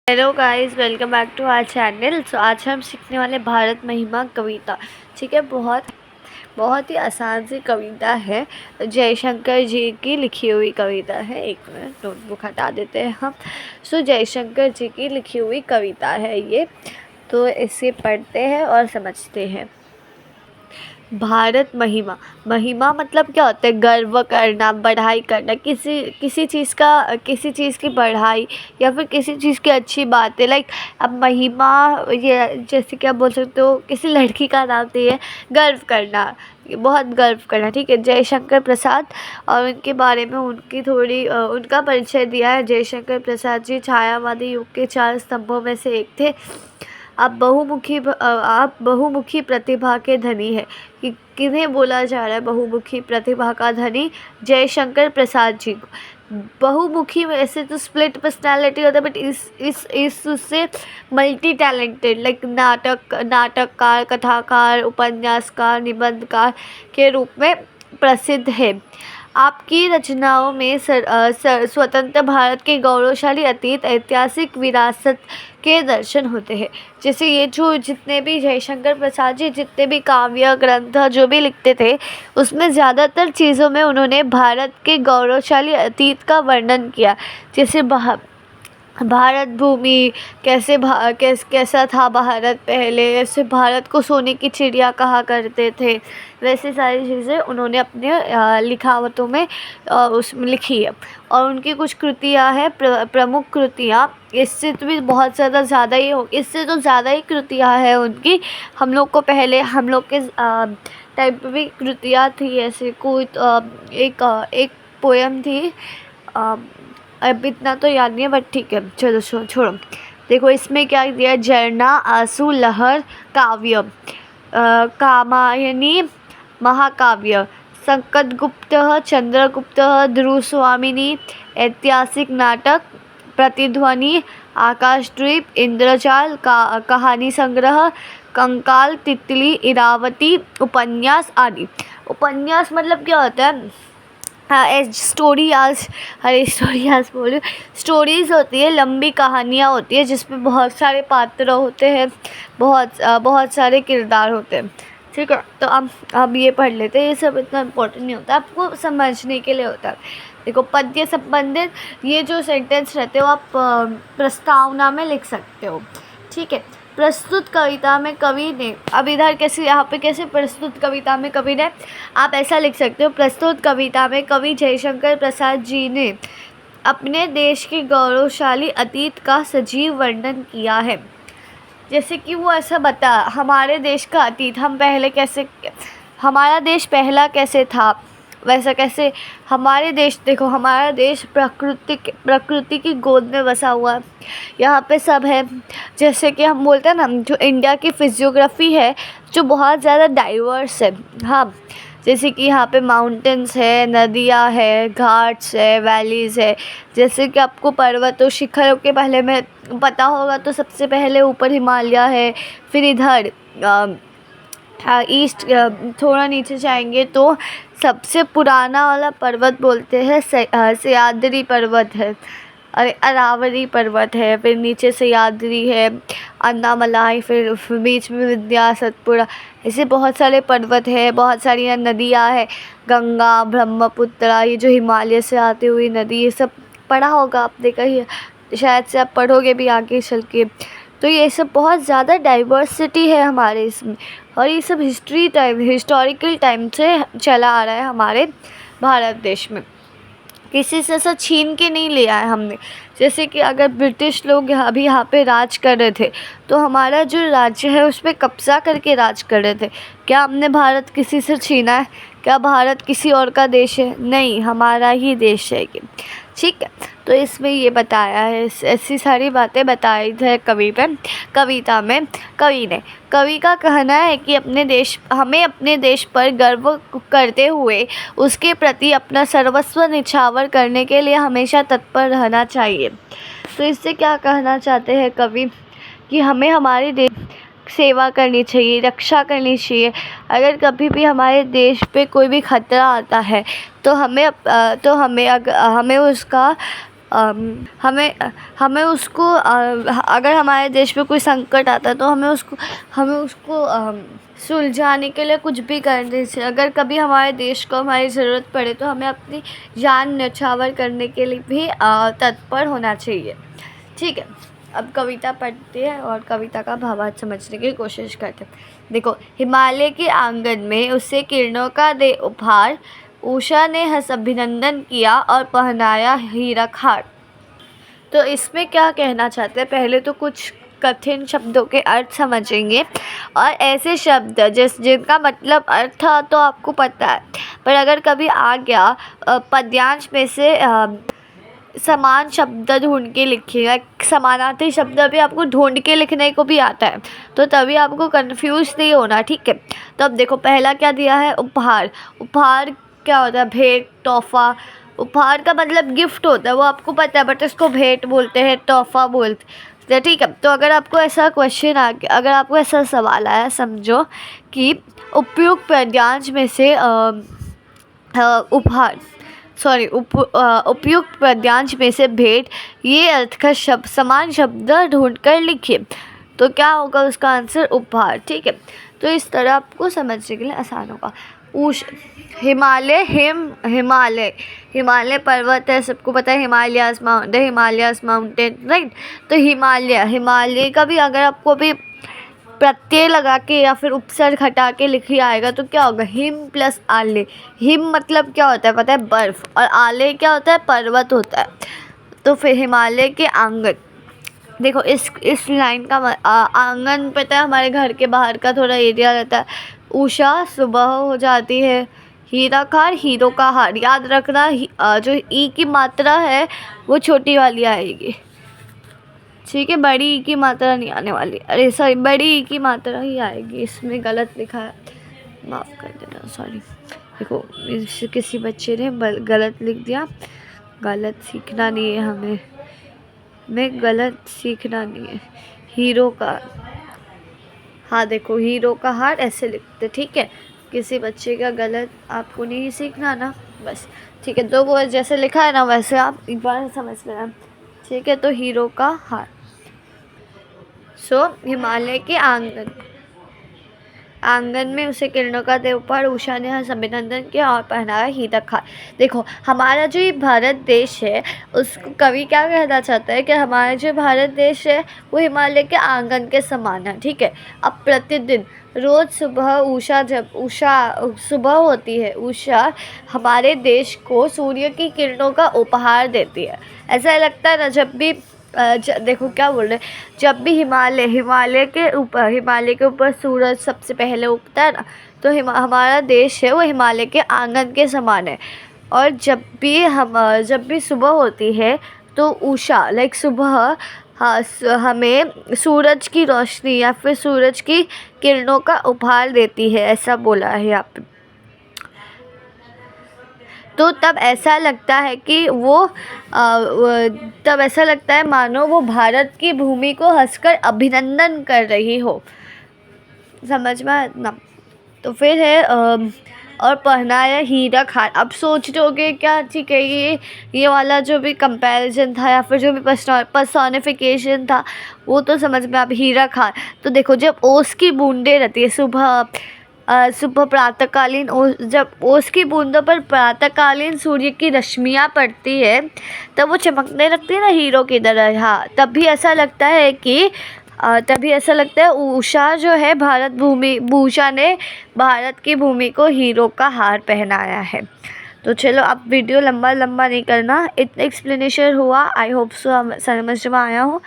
Hello guys, welcome back to our channel. आज हम सीखने वाले भारत महिमा कविता। ठीक है, बहुत ही आसान सी कविता है। जयशंकर जी की लिखी हुई कविता है। एक मिनट, नोटबुक हटा देते हैं हम। जयशंकर जी की लिखी हुई कविता है ये। तो इसे पढ़ते हैं और समझते हैं। भारत महिमा। महिमा मतलब क्या होता है? गर्व करना, बढ़ाई करना, किसी चीज़ की बढ़ाई या फिर किसी चीज़ की अच्छी बात है। लाइक अब महिमा, ये जैसे कि आप बोल सकते हो किसी लड़की का नाम तो ये गर्व करना, बहुत गर्व करना। ठीक है, जयशंकर प्रसाद और उनके बारे में उनका परिचय दिया है। जयशंकर प्रसाद जी छायावादी युग के 4 स्तंभों में से एक थे। आप बहुमुखी प्रतिभा के धनी है। कि किन्हें बोला जा रहा है बहुमुखी प्रतिभा का धनी? जयशंकर प्रसाद जी को। बहुमुखी वैसे तो स्प्लिट पर्सनालिटी होता है, बट इस उससे मल्टी टैलेंटेड, लाइक नाटककार, कथाकार, उपन्यासकार, निबंधकार के रूप में प्रसिद्ध है। आपकी रचनाओं में स्वतंत्र भारत के गौरवशाली अतीत, ऐतिहासिक विरासत के दर्शन होते हैं। जैसे ये जो जितने भी जयशंकर प्रसाद जी जितने भी काव्य ग्रंथ जो भी लिखते थे, उसमें ज़्यादातर चीज़ों में उन्होंने भारत के गौरवशाली अतीत का वर्णन किया। जैसे भारत भूमि कैसा था भारत पहले, ऐसे भारत को सोने की चिड़िया कहा करते थे, वैसी सारी चीज़ें उन्होंने अपने लिखावतों में उसमें लिखी है। और उनकी कुछ कृतियाँ हैं, प्रमुख कृतियाँ। इससे तो भी बहुत ज़्यादा ही हो, इससे तो ज़्यादा ही कृतियाँ हैं उनकी। हम लोग के टाइम पे भी कृतियाँ थी ऐसे। कोई एक पोएम थी, अब इतना तो याद नहीं है, बट ठीक है, चलो छोड़ो। देखो इसमें क्या दिया: झरना, आंसू, लहर, काव्य, कामायनी, महाकाव्य, संकटगुप्त, चंद्रगुप्त, ध्रुवस्वामिनी, ऐतिहासिक नाटक, प्रतिध्वनि, आकाशद्वीप, इंद्रजाल, कहानी संग्रह, कंकाल, तितली, इरावती, उपन्यास आदि। उपन्यास मतलब क्या होता है? स्टोरीज बोलो। स्टोरीज़ होती है, लंबी कहानियाँ होती है जिसमें बहुत सारे पात्र होते हैं, बहुत सारे किरदार होते हैं। ठीक है, तो अब ये पढ़ लेते हैं। ये सब इतना इम्पोर्टेंट नहीं होता, आपको समझने के लिए होता है। देखो, पद्य संबंधित ये जो सेंटेंस रहते हो आप प्रस्तावना में लिख सकते हो। ठीक है, प्रस्तुत कविता में कवि ने, अब इधर कैसे, यहाँ पे कैसे प्रस्तुत कविता में कवि ने, आप ऐसा लिख सकते हो: प्रस्तुत कविता में कवि जयशंकर प्रसाद जी ने अपने देश के गौरवशाली अतीत का सजीव वर्णन किया है। जैसे कि वो ऐसा बता हमारे देश का अतीत, हमारा देश पहला कैसे था, वैसा कैसे हमारे देश, देखो हमारा देश प्रकृति की गोद में बसा हुआ है। यहाँ पे सब है। जैसे कि हम बोलते हैं ना, जो इंडिया की फिजियोग्राफी है जो बहुत ज़्यादा डाइवर्स है। हाँ, जैसे कि यहाँ पे माउंटेन्स है, नदियाँ है, घाट्स है, वैलीज़ है। जैसे कि आपको पर्वतों, शिखरों के बारे में पता होगा तो सबसे पहले ऊपर हिमालय है, फिर इधर ईस्ट थोड़ा नीचे जाएंगे तो सबसे पुराना वाला पर्वत बोलते हैं सह्याद्री पर्वत है, अरे अरावली पर्वत है, फिर नीचे सह्याद्री है, अन्नामलाई, फिर बीच में विंध्या, सतपुड़ा, ऐसे बहुत सारे पर्वत है, बहुत सारी नदियाँ है, गंगा, ब्रह्मपुत्रा, ये जो हिमालय से आती हुई नदी, ये सब पढ़ा होगा आपने कहीं, शायद से आप पढ़ोगे भी आगे चल के। तो ये सब बहुत ज़्यादा डाइवर्सिटी है हमारे इसमें, और ये सब हिस्टोरिकल टाइम से चला आ रहा है हमारे भारत देश में। किसी से ऐसा छीन के नहीं लिया है हमने। जैसे कि अगर ब्रिटिश लोग यहाँ पे राज कर रहे थे तो हमारा जो राज्य है उस पर कब्ज़ा करके राज कर रहे थे। क्या हमने भारत किसी से छीना है? क्या भारत किसी और का देश है? नहीं, हमारा ही देश है ये। ठीक है, तो इसमें ये बताया है, ऐसी सारी बातें बताई है कविता में। कवि का कहना है कि हमें अपने देश पर गर्व करते हुए उसके प्रति अपना सर्वस्व निछावर करने के लिए हमेशा तत्पर रहना चाहिए। तो इससे क्या कहना चाहते हैं कवि? कि हमें हमारे देश सेवा करनी चाहिए, रक्षा करनी चाहिए। अगर कभी भी हमारे देश पे कोई भी खतरा आता है तो हमें उसका हमें हमें उसको अगर हमारे देश में कोई संकट आता है तो हमें उसको सुलझाने के लिए कुछ भी करने से, अगर कभी हमारे देश को हमारी ज़रूरत पड़े तो हमें अपनी जान न्यौछावर करने के लिए भी तत्पर होना चाहिए। ठीक है, अब कविता पढ़ते हैं और कविता का भावार्थ समझने की कोशिश करते हैं। देखो, हिमालय के आंगन में उसे किरणों का दे उपहार, उषा ने हंस अभिनंदन किया और पहनाया हीरा हार। तो इसमें क्या कहना चाहते हैं, पहले तो कुछ कठिन शब्दों के अर्थ समझेंगे और ऐसे शब्द जिनका मतलब अर्थ था तो आपको पता है, पर अगर कभी आ गया पद्यांश में से समान शब्द ढूंढ के लिखिएगा। समानार्थी शब्द भी आपको ढूंढ के लिखने को भी आता है, तो तभी आपको कंफ्यूज नहीं होना। ठीक है, तो अब देखो पहला क्या दिया है, उपहार। उपहार क्या होता है, भेंट, तोहफा। उपहार का मतलब गिफ्ट होता है, वो आपको पता है, बट इसको भेंट बोलते हैं, तोहफा बोलते हैं। ठीक है, तो अगर आपको ऐसा क्वेश्चन आ गया, अगर आपको ऐसा सवाल आया, समझो कि उपयुक्त पद्यांश में से उपयुक्त पद्यांश में से भेंट, ये अर्थ का शब्द समान शब्द ढूंढ कर लिखिए। तो क्या होगा उसका आंसर, उपहार। ठीक है, तो इस तरह आपको समझने के लिए आसान होगा। हिमालय, हिमालय पर्वत है, सबको पता है, हिमालयास माउंटेन, राइट। तो हिमालय का भी अगर आपको भी प्रत्यय लगा के या फिर उपसर्ग हटा के लिखी आएगा तो क्या होगा, हिम प्लस आले। हिम मतलब क्या होता है पता है, बर्फ़, और आले क्या होता है, पर्वत होता है। तो फिर हिमालय के आंगन, देखो इस लाइन का आंगन पता है, हमारे घर के बाहर का थोड़ा एरिया रहता है। उषा, सुबह हो जाती है। हीरा खार, हीरो का हार। याद रखना जो ई की मात्रा है वो छोटी वाली आएगी, ठीक है, बड़ी ई की मात्रा नहीं आने वाली। अरे सॉरी, बड़ी ई की मात्रा ही आएगी, इसमें गलत लिखा है, माफ़ कर देना, सॉरी। देखो किसी बच्चे ने गलत लिख दिया। गलत सीखना नहीं है हमें गलत सीखना नहीं है। हीरो का, हाँ देखो, हीरो का हार ऐसे लिखते, ठीक है। किसी बच्चे का गलत आपको नहीं सीखना ना, बस ठीक है। तो वो जैसे लिखा है ना वैसे आप एक बार समझ लेना, ठीक है। तो हीरो का हार। हिमालय के आंगन में उसे किरणों का दे उपहार, उषा ने हंस अभिनंदन किया और पहनाया हीरा हार। देखो हमारा जो ये भारत देश है, उसको कवि क्या कहना चाहता है कि हमारा जो भारत देश है वो हिमालय के आंगन के समान है, ठीक है। अब प्रतिदिन रोज़ सुबह जब उषा सुबह होती है, उषा हमारे देश को सूर्य की किरणों का उपहार देती है। ऐसा लगता है ना, जब भी देखो क्या बोल रहे हैं, जब भी हिमालय के ऊपर सूरज सबसे पहले उगता है ना, तो हमारा देश है वो हिमालय के आंगन के समान है। और जब भी सुबह होती है तो उषा सुबह, हाँ, हमें सूरज की रोशनी या फिर सूरज की किरणों का उपहार देती है, ऐसा बोला है यहाँ पे। तो तब ऐसा लगता है कि तब ऐसा लगता है मानो वो भारत की भूमि को हंसकर अभिनंदन कर रही हो, समझ में ना। तो फिर है और पहनाया हीरा हार। अब सोच रहोगे क्या, ठीक है, ये वाला जो भी कंपैरिजन था या फिर जो भी पर्सोनिफिकेशन था वो तो समझ में। अब हीरा हार, तो देखो जब ओस की बूंदें रहती है सुबह प्रातःकालीन, जब ओस की बूंदों पर प्रातःकालीन सूर्य की रश्मियाँ पड़ती है तब वो चमकने लगती है ना हीरो की तरह। हाँ, तभी ऐसा लगता है उषा जो है उषा ने भारत की भूमि को हीरो का हार पहनाया है। तो चलो अब वीडियो लंबा नहीं करना, इतना एक्सप्लेनेशन हुआ, आई होप सो समझ में आया हो।